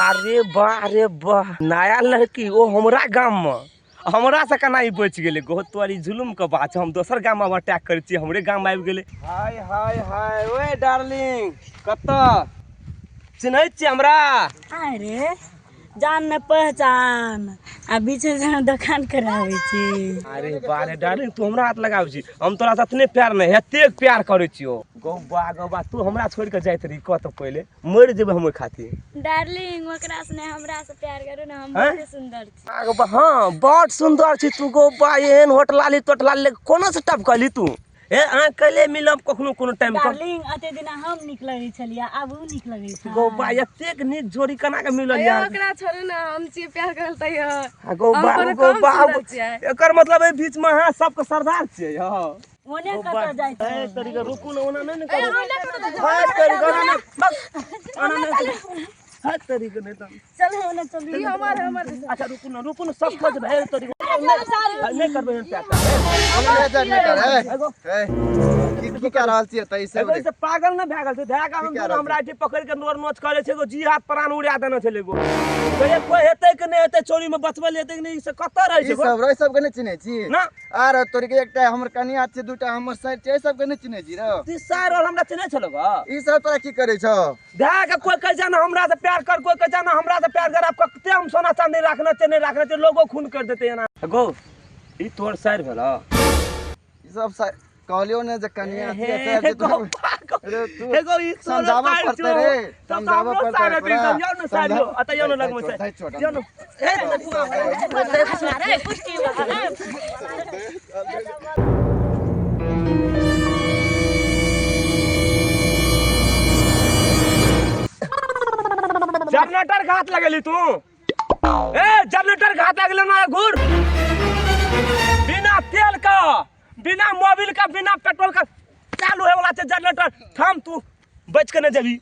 अरे वाह नया लड़की वो हमरा गाम में हमरा से केना ई बच गेले गो तोरी जुलुम के बात छै। हम दोसर गाम में अटैक करे छी हमरे गाम में आबि गेले। हाय हाय हाय ओए डार्लिंग कत्ता चिन्है छी हमरा? अरे जान न पहचान आ बीचे से दुकान करावे छी। अरे बारे डार्लिंग तू हमरा हाथ लगाबै छी हम तोरा से इतने प्यार नहीं हेते प्यार करे छियो। गौबा तू हमरा छोड़ के जाइत रही कत पहले मर जेबे हम खातिर। डार्लिंग ओकरा से नहीं हमरा से प्यार करू ना हम बहुत सुंदर छी। गौबा हां बहुत सुंदर छी तू गौबा एहन होटलाली तोटलाली कोनो से टप कहली तू ए आ कले मिलब कखनो कोनो टाइम पर। डार्लिंग अते दिन हम निक लगै छलिया अब उ निक लगै छै। गौबा एतेक नीक जोड़ी केना के मिलल यार? ओकरा छोड़ू ना हम छी प्यार करतै ह। गौबा एकर मतलब ए बीच में हां सबके सरदार छियै हां। ओने कत जाय छै? ए तरीका रुकू ना ओना नहीं करू। हां तरीका ना ओना नहीं हां तरीका नहीं त चल ओने चल ई हमर अच्छा रुकू ना सब खोज भए तरीका नहीं करबे की कर रहल छी त एगो से पागल न भए गेल छै धागा हम हमरा एठी पकड़ के नोर नोच करे छै एगो जी हाथ प्राण उड़ा देने छै एगो कहे कोई हेतै कि नहीं हेतै चोरी में बचबल हेतै कि नहीं से कत रहै छै सब रे सब के नहीं चिन्है छी ना आर तोरी के एकटा हमर कनिया छै दूटा हमर साइड छै सब के नहीं चिन्है छी रे। ती सार और हमरा चिन्है छलो ग ई सब तोरा की करे छौ? धागा कोई कह जाना हमरा से प्यार कर कोई कह जाना हमरा से प्यार कर। आप कते हम सोना चांदी रखना छै नहीं रखना छै लोगो खून कर देते है ना गो ई तोर सार भेला ई सब कहलियो ने जे कनिया छै से अरे तू एगो ई समझावा पड़ते रे समझावा पड़ते रे समझाओ ना सारियो अतयो न लगमे छै जो न अरे पुष्टि वाला जनरेटर घात लगेली तू ए जनरेटर घात लगले ना घुर बिना तेल का बिना मोबिल का बिना पेट्रोल का चालू है वाला छै जनरेटर थाम तू बच के न जबी